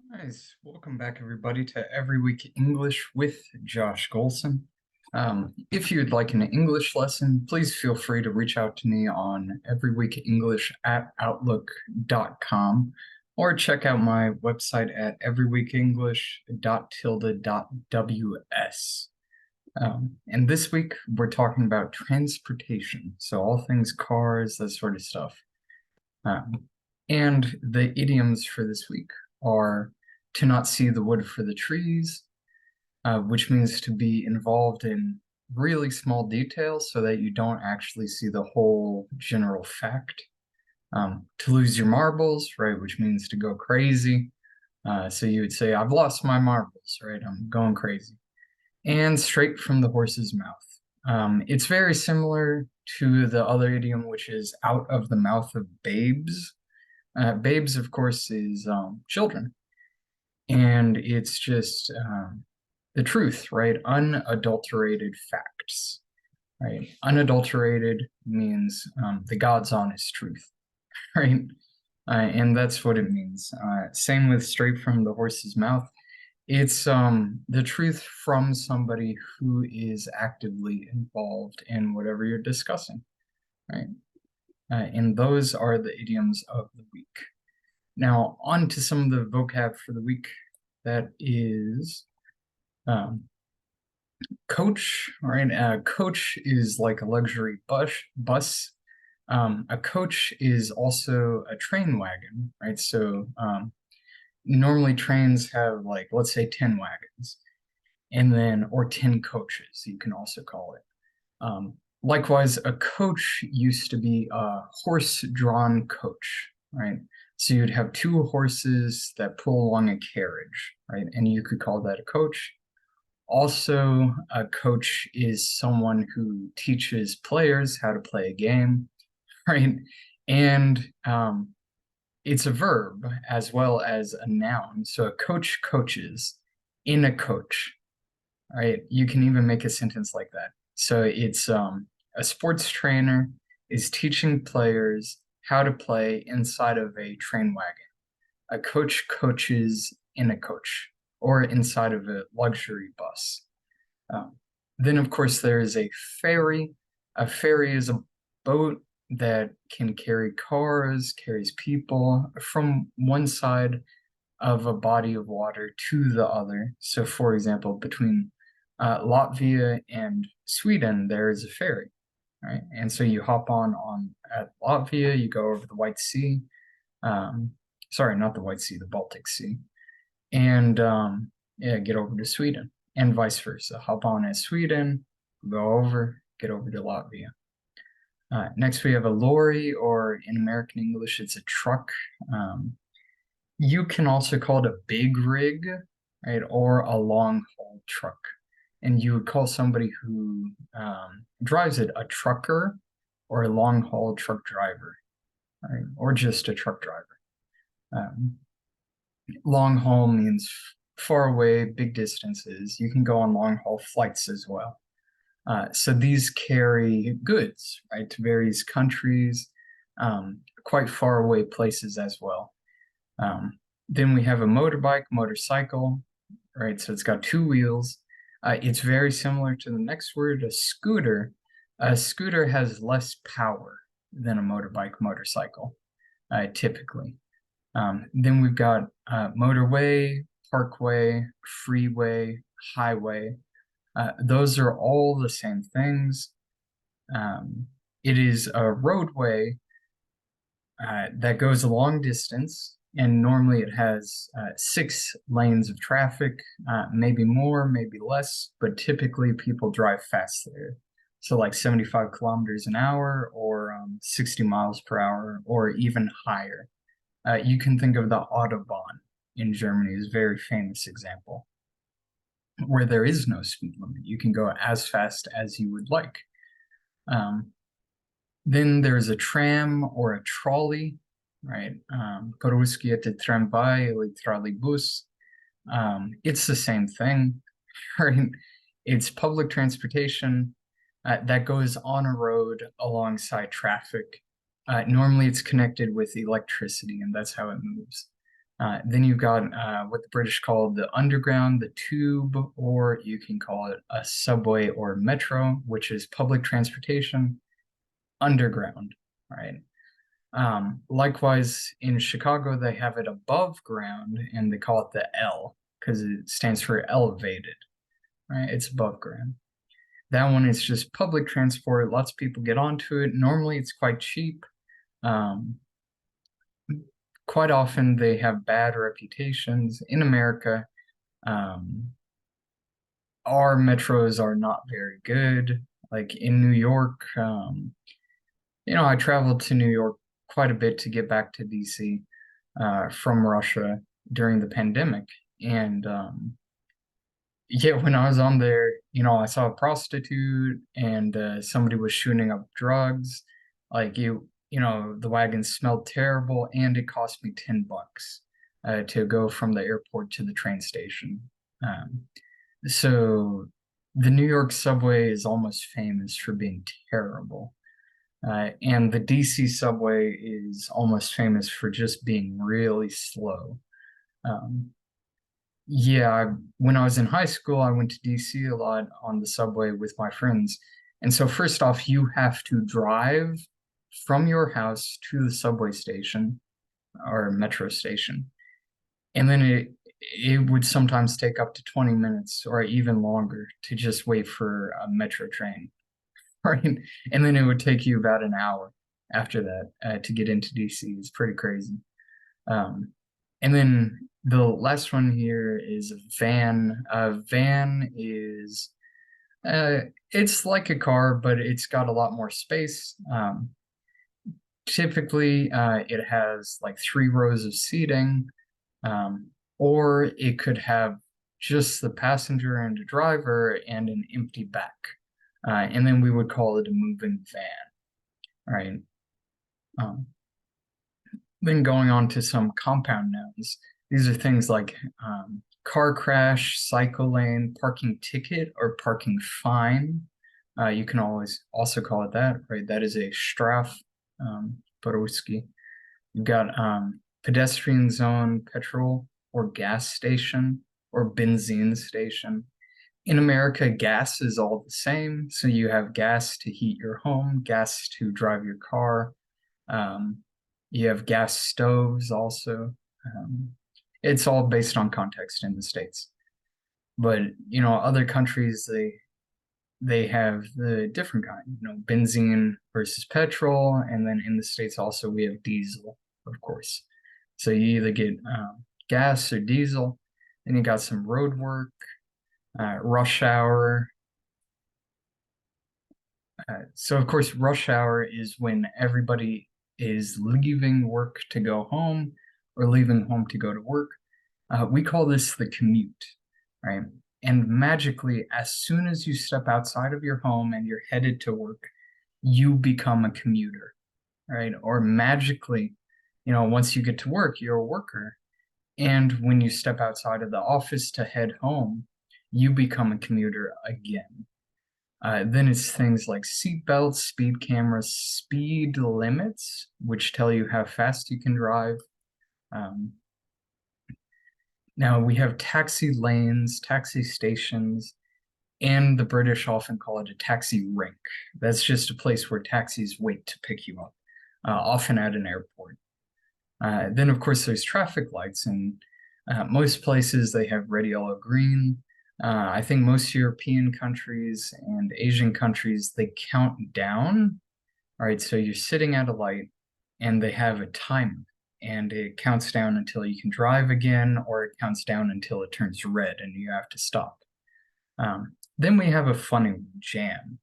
Nice. Welcome back, everybody, to Every Week English with Josh Golson. If you'd like an English lesson, please feel free to reach out to me on everyweekenglish@outlook.com or check out my website at everyweekenglish.tilde.ws. And this week, we're talking about transportation, so all things cars, that sort of stuff. And the idioms for this week are to not see the wood for the trees, which means to be involved in really small details so that you don't actually see the whole general fact. To lose your marbles, right, which means to go crazy. So you would say, I've lost my marbles, right? I'm going crazy. And straight from the horse's mouth. It's very similar to the other idiom, which is out of the mouth of babes. Babes, of course, is children. And it's just the truth, right? Unadulterated facts, right? Unadulterated means the God's honest truth, right? And that's what it means. Same with straight from the horse's mouth. It's the truth from somebody who is actively involved in whatever you're discussing, right? And those are the idioms of the week. Now, on to some of the vocab for the week. That is coach, right? Coach is like a luxury bus. A coach is also a train wagon, right? So normally trains have, like, let's say 10 wagons, and then, or 10 coaches, you can also call it. Likewise, a coach used to be a horse-drawn coach, right? So you'd have two horses that pull along a carriage, right? And you could call that a coach. Also, a coach is someone who teaches players how to play a game, right? And it's a verb as well as a noun. So a coach coaches in a coach, right? You can even make a sentence like that. So it's a sports trainer is teaching players how to play inside of a train wagon. A coach coaches in a coach or inside of a luxury bus. Then, of course, there is a ferry. A ferry is a boat that can carry cars, carries people from one side of a body of water to the other. So, for example, between Latvia and Sweden, there is a ferry, right? And so you hop on at Latvia, you go over the White Sea. Sorry, not the White Sea, the Baltic Sea, and yeah, get over to Sweden, and vice versa. Hop on at Sweden, go over, get over to Latvia. Next, we have a lorry, or in American English, it's a truck. You can also call it a big rig, right, or a long haul truck. And you would call somebody who drives it a trucker or a long haul truck driver, right? Or just a truck driver. Long haul means far away, big distances. You can go on long haul flights as well. So these carry goods, right, to various countries, quite far away places as well. Then we have a motorbike, motorcycle, right? So it's got two wheels. It's very similar to the next word, a scooter. A scooter has less power than a motorbike, motorcycle, typically. Then we've got motorway, parkway, freeway, highway. Those are all the same things. It is a roadway that goes a long distance, and normally it has 6 lanes of traffic, maybe more, maybe less, but typically people drive fast there. So like 75 kilometers an hour, or 60 miles per hour, or even higher. You can think of the Autobahn in Germany as a very famous example, where there is no speed limit. You can go as fast as you would like. Then there's a tram or a trolley, right? Po-ruski это tramvай или троллейбус. It's the same thing, right? It's public transportation that goes on a road alongside traffic. Normally it's connected with electricity, and that's how it moves. Then you've got what the British call the underground, the tube, or you can call it a subway or metro, which is public transportation underground, right? Likewise, in Chicago, they have it above ground and they call it the L because it stands for elevated, right? It's above ground. That one is just public transport. Lots of people get onto it. Normally, it's quite cheap. Um, Quite often, they have bad reputations. In America, um, our metros are not very good. Like in New York, I traveled to New York quite a bit to get back to DC from Russia during the pandemic. And yeah, when I was on there, I saw a prostitute and somebody was shooting up drugs. Like the wagon smelled terrible, and it cost me $10 to go from the airport to the train station. Um, so the New York subway is almost famous for being terrible. And the DC subway is almost famous for just being really slow. Um, yeah, when I was in high school, I went to DC a lot on the subway with my friends. And so, first off, you have to drive from your house to the subway station or metro station. And then it would sometimes take up to 20 minutes or even longer to just wait for a metro train. Right? And then it would take you about an hour after that to get into DC. It's pretty crazy. Um, and then the last one here is a van. A van is it's like a car, but it's got a lot more space. Typically, it has like 3 rows of seating, or it could have just the passenger and a driver and an empty back. And then we would call it a moving van, right? Then going on to some compound nouns. These are things like car crash, cycle lane, parking ticket, or parking fine. You can always also call it that, right? That is a Straf Peruski. You've got pedestrian zone, petrol or gas station, or benzene station. In America, gas is all the same. So you have gas to heat your home, gas to drive your car. You have gas stoves also. It's all based on context in the States. But, other countries, they have the different kind, benzene versus petrol. And then in the States also, we have diesel, of course. So you either get gas or diesel. Then you got some road work, rush hour. So, of course, rush hour is when everybody is leaving work to go home or leaving home to go to work. We call this the commute, right? And magically, as soon as you step outside of your home and you're headed to work, you become a commuter, right? Or magically, once you get to work, you're a worker. And when you step outside of the office to head home, you become a commuter again. Then it's things like seat belts, speed cameras, speed limits, which tell you how fast you can drive. Now we have taxi lanes, taxi stations, and the British often call it a taxi rank. That's just a place where taxis wait to pick you up, often at an airport. Then, of course, there's traffic lights, and most places they have red, yellow, green. I think most European countries and Asian countries, they count down. All right, so you're sitting at a light and they have a timer and it counts down until you can drive again, or it counts down until it turns red and you have to stop. Then we have a funny one, jam.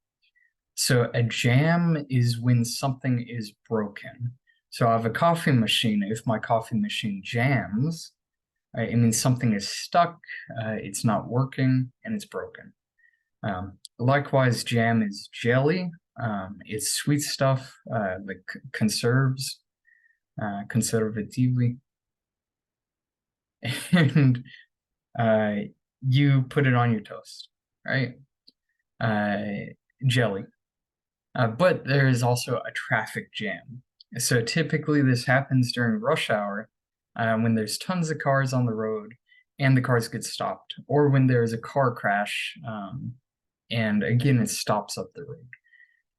So a jam is when something is broken. So I have a coffee machine. If my coffee machine jams, it means something is stuck, it's not working, and it's broken. Likewise, jam is jelly. It's sweet stuff, like conserves, conservatively. And you put it on your toast, right? Jelly. But there is also a traffic jam. So typically this happens during rush hour, when there's tons of cars on the road and the cars get stopped, or when there's a car crash, and again, it stops up the road.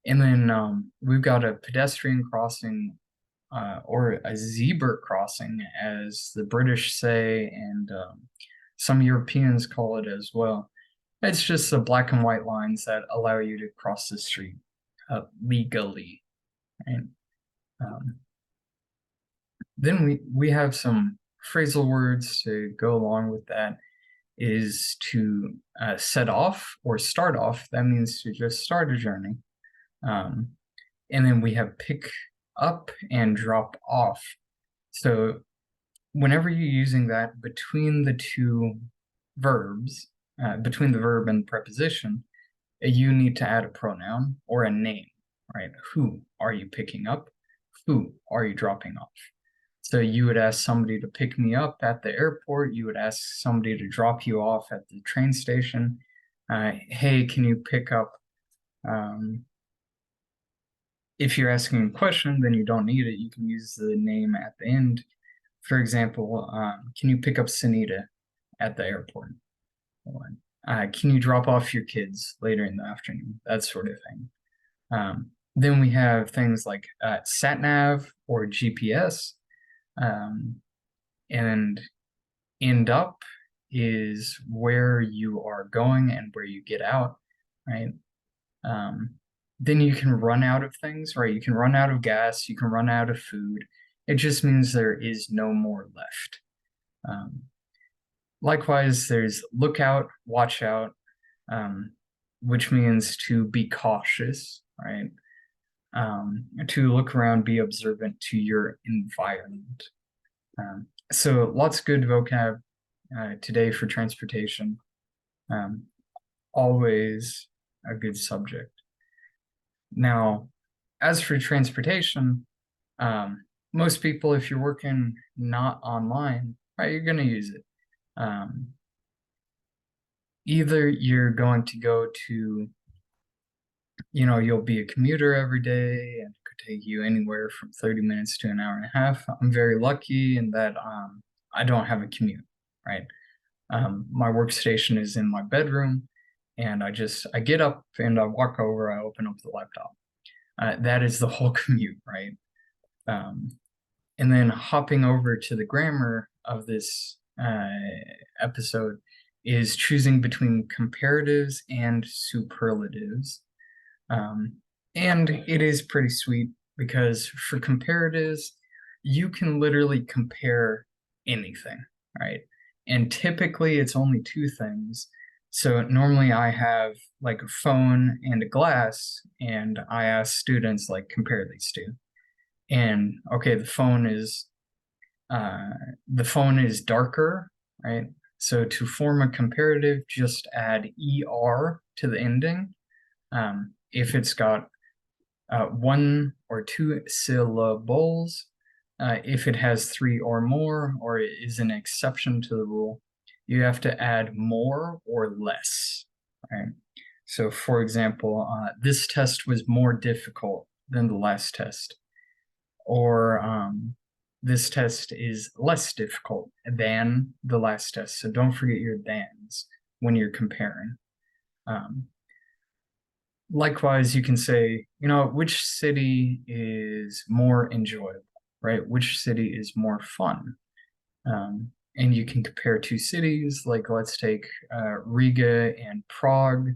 And then we've got a pedestrian crossing, or a zebra crossing, as the British say, and some Europeans call it as well. It's just the black and white lines that allow you to cross the street legally, right? Then we have some phrasal words to go along with that. Is to set off or start off. That means to just start a journey. And then we have pick up and drop off. So whenever you're using that between the two verbs, between the verb and the preposition, you need to add a pronoun or a name, right? Who are you picking up? Who are you dropping off? So you would ask somebody to pick me up at the airport. You would ask somebody to drop you off at the train station. Hey, can you pick up? If you're asking a question, then you don't need it. You can use the name at the end. For example, can you pick up Sunita at the airport? Can you drop off your kids later in the afternoon? That sort of thing. Then we have things like sat nav or GPS. And end up is where you are going and where you get out, right? Then you can run out of things, right? You can run out of gas, you can run out of food. It just means there is no more left. Likewise, there's look out, watch out, which means to be cautious, right? To look around, be observant to your environment. So lots of good vocab today for transportation. Always a good subject. Now, as for transportation, most people, if you're working not online, right, you're going to use it. Either you're going to go to, you'll be a commuter every day, and it could take you anywhere from 30 minutes to an hour and a half. I'm very lucky in that I don't have a commute, right? My workstation is in my bedroom, and I get up and I walk over, I open up the laptop. That is the whole commute, right? And then hopping over to the grammar of this episode is choosing between comparatives and superlatives. And it is pretty sweet because for comparatives, you can literally compare anything, right? And typically it's only two things. So normally I have like a phone and a glass, and I ask students, like, compare these two. And okay, the phone is darker, right? So to form a comparative, just add ER to the ending. If it's got one or two syllables, if it has three or more, or it is an exception to the rule, you have to add more or less, right? So for example, this test was more difficult than the last test, or this test is less difficult than the last test. So don't forget your thans when you're comparing. Likewise, you can say, which city is more enjoyable, right? Which city is more fun? And you can compare two cities, like let's take Riga and Prague.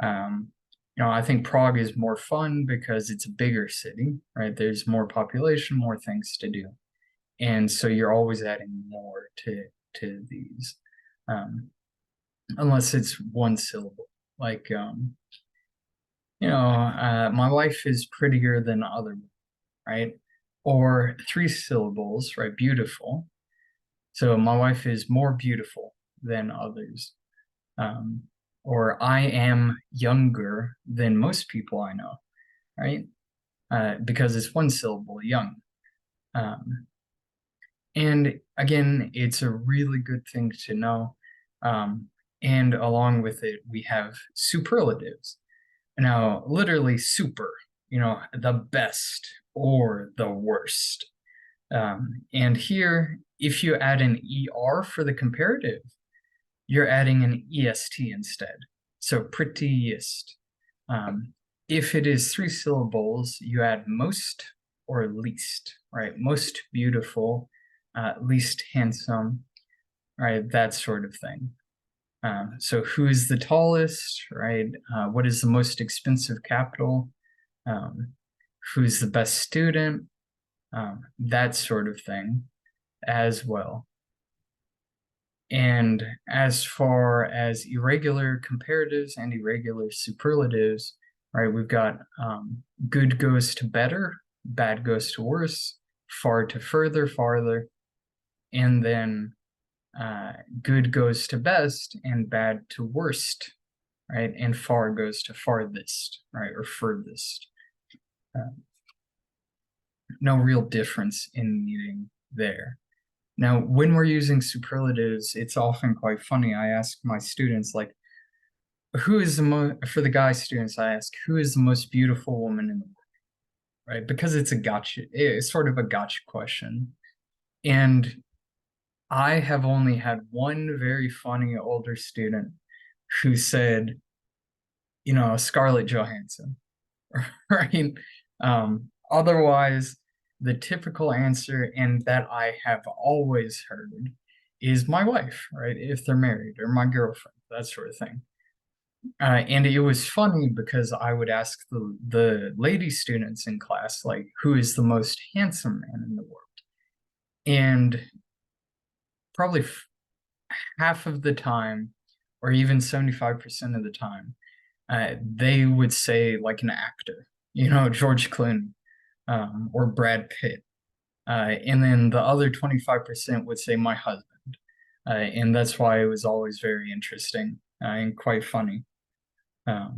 I think Prague is more fun because it's a bigger city, right? There's more population, more things to do. And so you're always adding more to these, unless it's one syllable, like, my wife is prettier than other, right? Or three syllables, right? Beautiful. So my wife is more beautiful than others. Or I am younger than most people I know, right? Because it's one syllable, young. And again, it's a really good thing to know. And along with it, we have superlatives. Now, literally super, the best or the worst. And here if you add an ER for the comparative, you're adding an EST instead. So prettiest. If it is 3 syllables, you add most or least, right? Most beautiful, least handsome, right? That sort of thing. So who is the tallest, right? What is the most expensive capital? Who's the best student? That sort of thing as well. And as far as irregular comparatives and irregular superlatives, right, we've got good goes to better, bad goes to worse, far to further, farther, and then good goes to best and bad to worst, right? And far goes to farthest, right? Or furthest. No real difference in meaning there. Now, when we're using superlatives, it's often quite funny. I ask my students, like, who is the most, for the guy students, I ask, who is the most beautiful woman in the world, right? Because it's a gotcha, it's sort of a gotcha question. And I have only had one very funny older student who said, Scarlett Johansson, right? Otherwise, the typical answer, and that I have always heard, is my wife, right? If they're married, or my girlfriend, that sort of thing. And it was funny because I would ask the lady students in class, like, who is the most handsome man in the world? And probably half of the time, or even 75% of the time, they would say like an actor, George Clooney, or Brad Pitt. And then the other 25% would say my husband. And that's why it was always very interesting and quite funny. Yeah,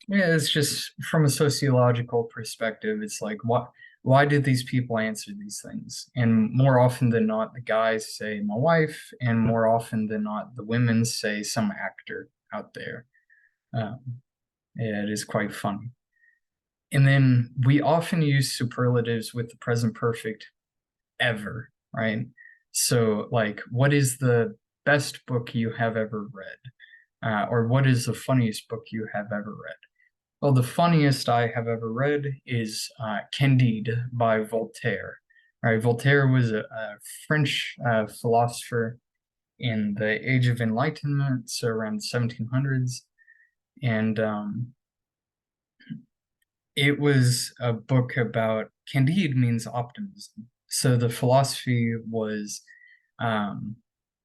it's just from a sociological perspective, it's like, why did these people answer these things? And more often than not, the guys say my wife, and more often than not, the women say some actor out there. Yeah, it is quite funny. And then we often use superlatives with the present perfect ever, right? So, like, what is the best book you have ever read? Or what is the funniest book you have ever read? Well, the funniest I have ever read is Candide by Voltaire. All right, Voltaire was a French philosopher in the Age of Enlightenment, so around 1700s. And it was a book about, Candide means optimism. So the philosophy was,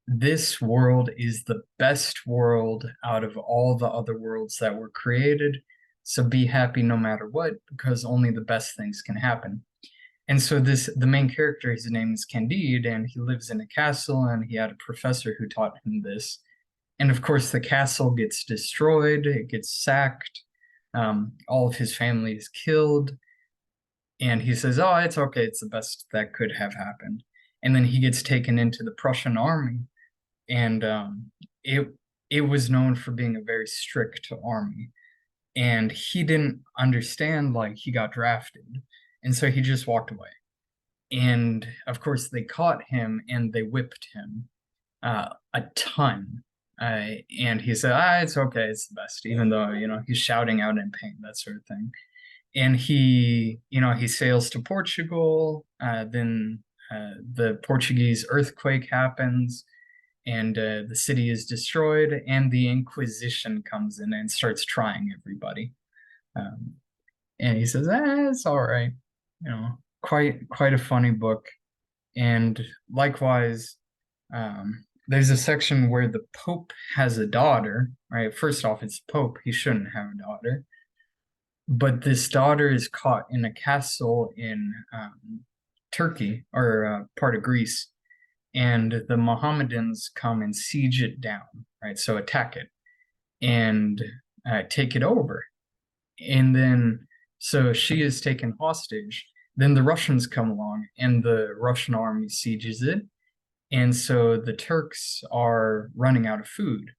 this world is the best world out of all the other worlds that were created. So be happy no matter what, because only the best things can happen. And so the main character, his name is Candide, and he lives in a castle, and he had a professor who taught him this. And of course, the castle gets destroyed, it gets sacked, all of his family is killed. And he says, oh, it's okay, it's the best that could have happened. And then he gets taken into the Prussian army, and it was known for being a very strict army. And he didn't understand, like, he got drafted, and so he just walked away. And of course, they caught him and they whipped him a ton. And he said, it's okay, it's the best, even though, he's shouting out in pain, that sort of thing. And he sails to Portugal. Then the Portuguese earthquake happens, and the city is destroyed, and the Inquisition comes in and starts trying everybody. And he says, it's all right. Quite a funny book. And likewise, there's a section where the Pope has a daughter, right? First off, it's Pope. He shouldn't have a daughter. But this daughter is caught in a castle in Turkey, or part of Greece. And the Mohammedans come and siege it down, right? So attack it and take it over. And then, so she is taken hostage. Then the Russians come along, and the Russian army sieges it. And so the Turks are running out of food.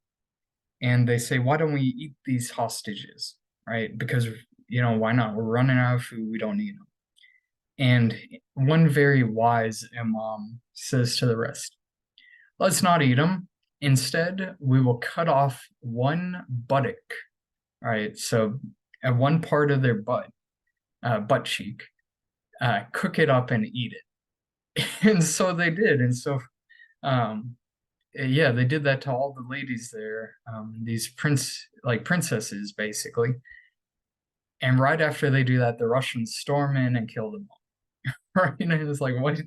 And they say, why don't we eat these hostages, right? Because, why not? We're running out of food. We don't need them. And one very wise imam says to the rest, let's not eat them. Instead, we will cut off one buttock. All right, so at one part of their butt cheek, cook it up and eat it. And so they did. And so, um, yeah, they did that to all the ladies there, these princesses, basically. And right after they do that, the Russians storm in and kill them all. Right? And it's like, what?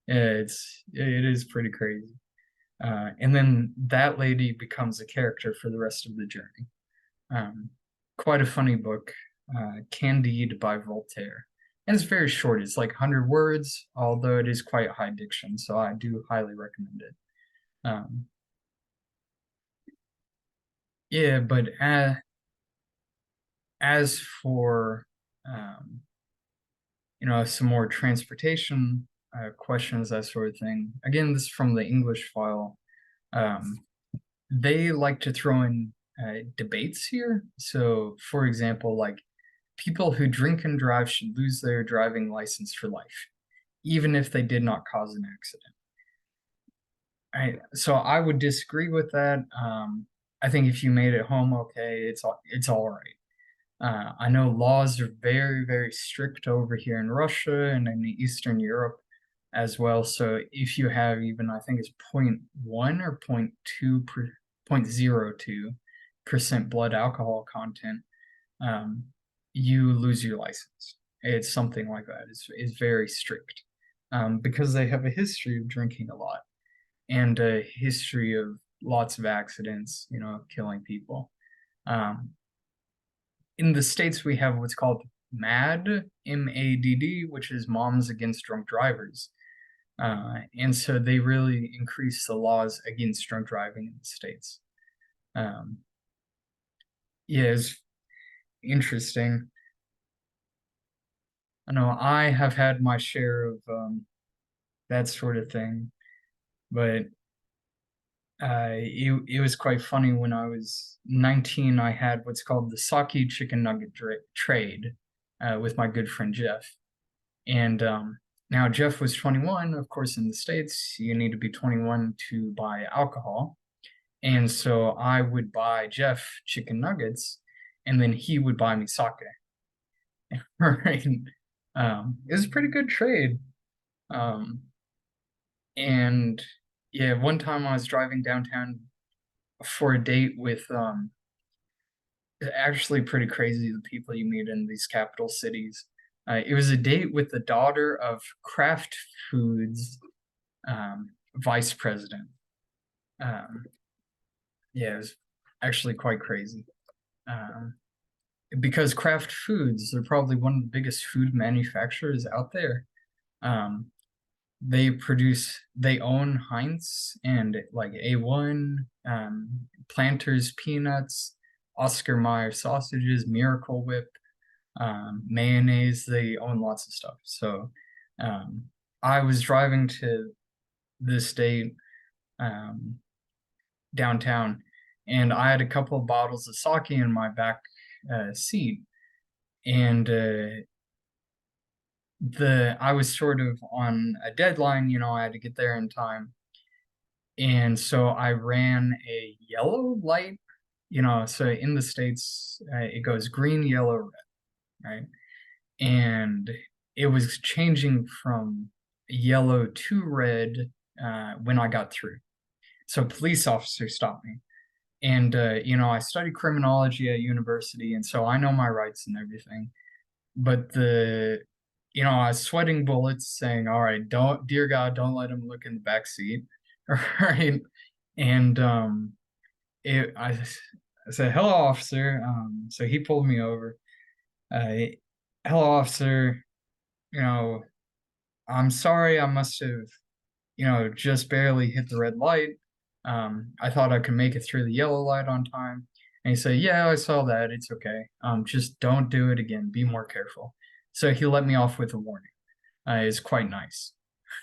Yeah, it is pretty crazy. And then that lady becomes a character for the rest of the journey. Um, Quite a funny book, Candide by Voltaire. And it's very short. It's like 100 words, although it is quite high diction. So I do highly recommend it. Yeah, but as for some more transportation questions, that sort of thing. Again, this is from the English file. They like to throw in debates here. So, for example, like people who drink and drive should lose their driving license for life, even if they did not cause an accident. So I would disagree with that. I think if you made it home okay, it's all right. I know laws are very, very strict over here in Russia and in Eastern Europe as well. So if you have even, I think it's 0.1 or 0.02% blood alcohol content, you lose your license. It's something like that. It's very strict because they have a history of drinking a lot and a history of lots of accidents, killing people. In the States, we have what's called MADD, MADD, which is Moms Against Drunk Drivers. And so they really increase the laws against drunk driving in the States. Yeah, it's interesting. I know I have had my share of that sort of thing, but it was quite funny when I was 19. I had what's called the sake chicken nugget trade with my good friend Jeff. And now Jeff was 21. Of course, in the States, you need to be 21 to buy alcohol. And so I would buy Jeff chicken nuggets, and then he would buy me sake. Right? It was a pretty good trade. And yeah, one time I was driving downtown for a date with actually pretty crazy the people you meet in these capital cities. It was a date with the daughter of Kraft Foods vice president. Yeah, it was actually quite crazy. Because Kraft Foods, they're probably one of the biggest food manufacturers out there. They own Heinz and like A1, Planters Peanuts, Oscar Mayer sausages, Miracle Whip, mayonnaise. They own lots of stuff. So I was driving to this date downtown, and I had a couple of bottles of sake in my back seat, and I was sort of on a deadline. I had to get there in time, and so I ran a yellow light. So in the States, it goes green, yellow, red, right? And it was changing from yellow to red when I got through. So a police officer stopped me. And I studied criminology at university, and so I know my rights and everything. But I was sweating bullets, saying, "All right, dear God, don't let him look in the back seat." Right? And I said, "Hello, officer." So he pulled me over. Hello, officer. I'm sorry. I must have, just barely hit the red light. I thought I could make it through the yellow light on time. And he said, "Yeah, I saw that. It's okay. Just don't do it again. Be more careful." So he let me off with a warning. It's quite nice.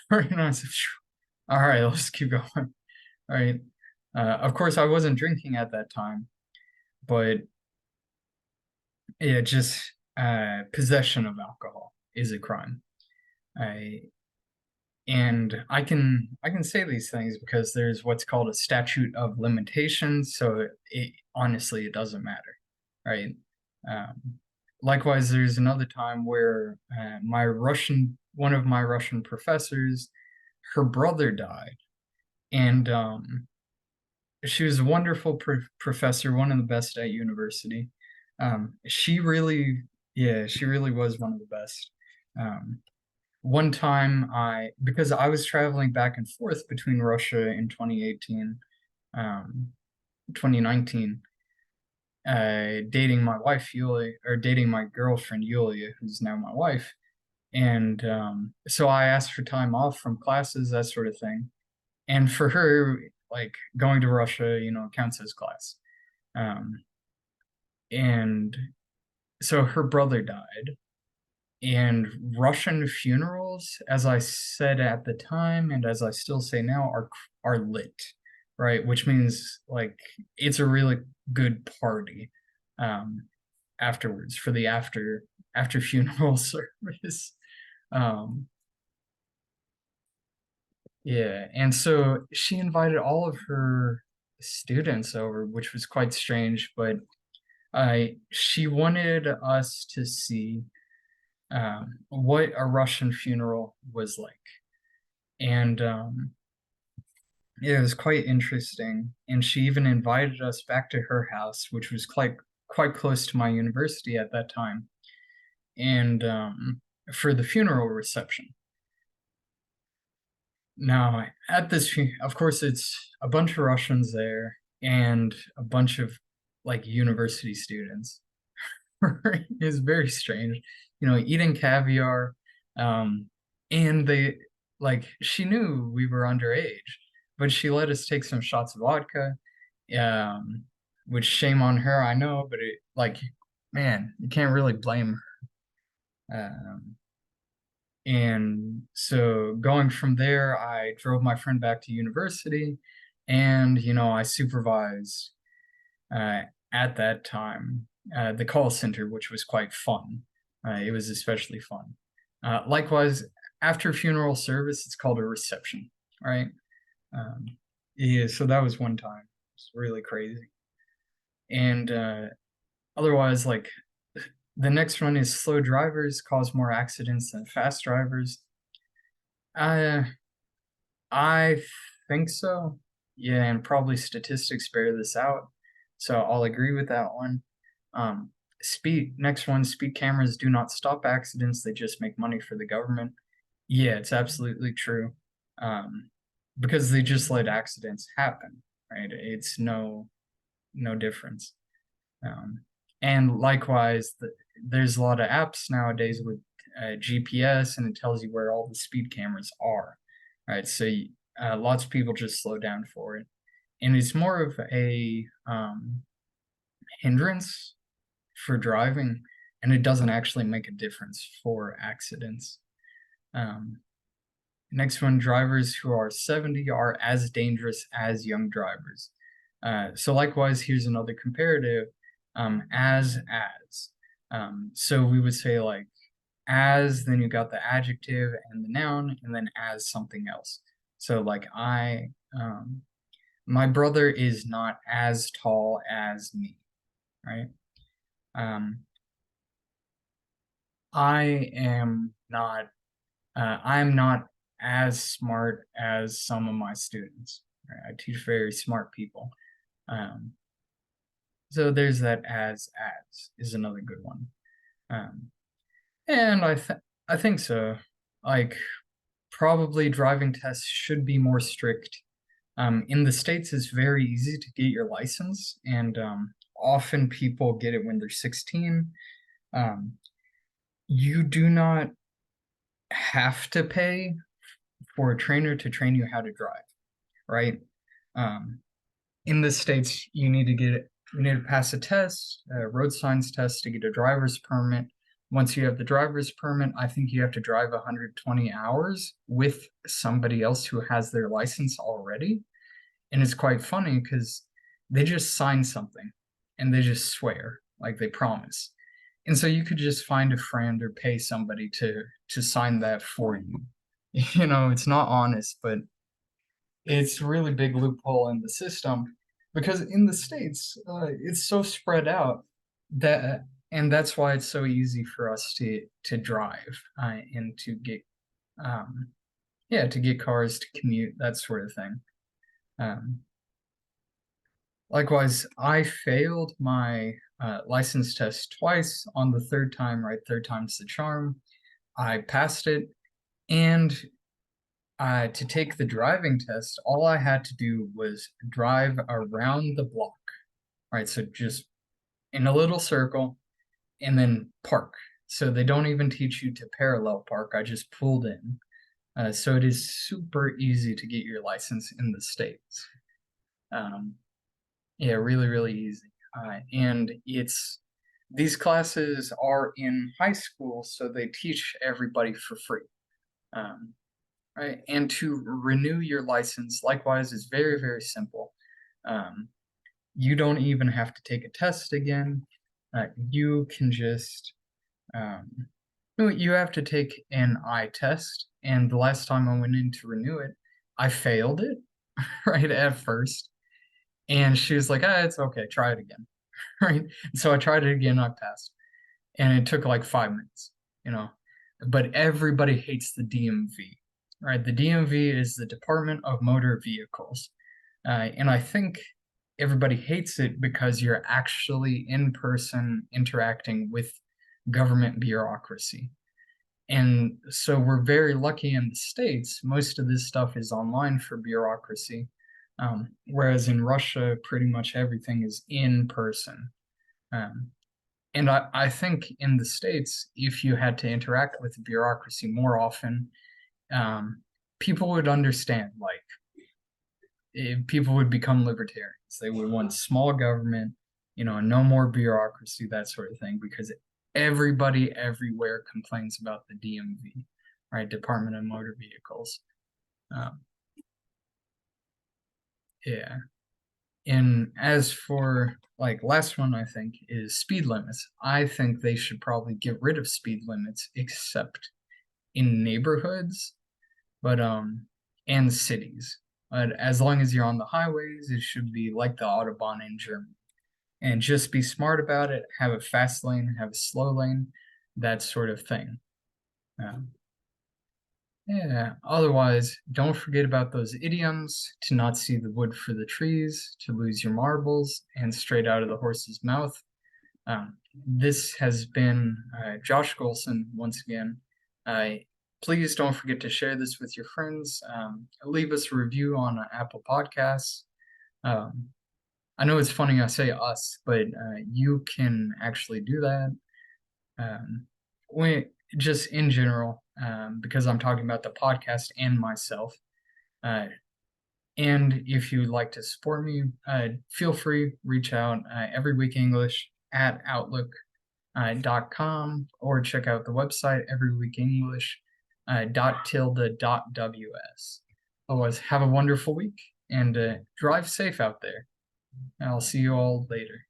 And I said, "All right, let's keep going." All right. Of course, I wasn't drinking at that time, but yeah, just possession of alcohol is a crime. I And I can say these things because there's what's called a statute of limitations, so it honestly it doesn't matter, right? Um, Likewise, there's another time where one of my Russian professors, her brother died, and she was a wonderful professor, one of the best at university. She really, yeah, she really was one of the best. Um, One time because I was traveling back and forth between Russia in 2018, 2019, dating my wife, Yulia, or dating my girlfriend, Yulia, who's now my wife. And so I asked for time off from classes, that sort of thing. And for her, like going to Russia, counts as class. Um, and so her brother died. And Russian funerals, as I said at the time, and as I still say now, are lit, right? Which means like it's a really good party um, afterwards for the after funeral service. Um, yeah, and so she invited all of her students over, which was quite strange, but she wanted us to see what a Russian funeral was like. And it was quite interesting. And she even invited us back to her house, which was quite close to my university at that time, and for the funeral reception. Now, at this, of course, it's a bunch of Russians there and a bunch of like university students. It's very strange, eating caviar. And she knew we were underage, but she let us take some shots of vodka, um, which shame on her, I know, but man, you can't really blame her. And so going from there, I drove my friend back to university, and I supervised uh, at that time the call center, which was quite fun. It was especially fun. Likewise, after funeral service, it's called a reception, right? Um, yeah, so that was one time. It's really crazy. And otherwise, like the next one is slow drivers cause more accidents than fast drivers. Uh, I think so. Yeah, and probably statistics bear this out. So I'll agree with that one. Next one, speed cameras do not stop accidents, they just make money for the government. Yeah, it's absolutely true. Um, because they just let accidents happen, right? It's no difference. Um, and likewise, there's a lot of apps nowadays with GPS, and it tells you where all the speed cameras are, right? So lots of people just slow down for it, and it's more of a hindrance for driving, and it doesn't actually make a difference for accidents. Um, Next one, drivers who are 70 are as dangerous as young drivers. So likewise, here's another comparative, as. So we would say like as, then you got the adjective and the noun, and then as something else. So like my brother is not as tall as me, right? Um, I am not I'm not as smart as some of my students. Right? I teach very smart people. Um, so there's that as is another good one. Um, and I think so. Like probably driving tests should be more strict. In the States, it's very easy to get your license, and often people get it when they're 16. Um, you do not have to pay for a trainer to train you how to drive, right? Um, in the States, you need to pass a test, a road signs test to get a driver's permit. Once you have the driver's permit, I think you have to drive 120 hours with somebody else who has their license already. And it's quite funny because they just sign something and they just swear, like they promise. And so you could just find a friend or pay somebody to sign that for you. It's not honest, but it's a really big loophole in the system because in the States, it's so spread out that, and that's why it's so easy for us to drive and to get, um, yeah, to get cars to commute, that sort of thing. Um, Likewise, I failed my license test twice. On the third time, right, third time's the charm. I passed it, and to take the driving test, all I had to do was drive around the block, right? So just in a little circle and then park. So they don't even teach you to parallel park. I just pulled in. So it is super easy to get your license in the States. Um, yeah, really, really easy. And these classes are in high school, so they teach everybody for free. Um, right? And to renew your license, likewise, is very, very simple. You don't even have to take a test again. You can just, no, you have to take an eye test. And the last time I went in to renew it, I failed it right at first. And she was like, it's okay, try it again. Right. So I tried it again, I passed. And it took like 5 minutes, you know. But everybody hates the DMV, right? The DMV is the Department of Motor Vehicles. And I think everybody hates it because you're actually in person interacting with government bureaucracy. And so we're very lucky in the States. Most of this stuff is online for bureaucracy. Whereas in Russia, pretty much everything is in person. Um, and I think in the States, if you had to interact with the bureaucracy more often, people would understand. Like, people would become libertarians. They would want small government, no more bureaucracy, that sort of thing, because everybody everywhere complains about the DMV, right? Department of Motor Vehicles. Um, yeah. And as for like last one, I think is speed limits. I think they should probably get rid of speed limits, except in neighborhoods, but and cities. But as long as you're on the highways, it should be like the Autobahn in Germany. And just be smart about it. Have a fast lane, have a slow lane, that sort of thing. Um, yeah, otherwise, don't forget about those idioms: to not see the wood for the trees, to lose your marbles, and straight out of the horse's mouth. This has been Josh Golson once again. Please don't forget to share this with your friends. Leave us a review on Apple Podcasts. I know it's funny I say us, but you can actually do that. Just in general, because I'm talking about the podcast and myself. And if you'd like to support me, feel free, reach out every week English at outlook.com, or check out the website everyweekenglish.tilde.ws. Otherwise, have a wonderful week and drive safe out there. I'll see you all later.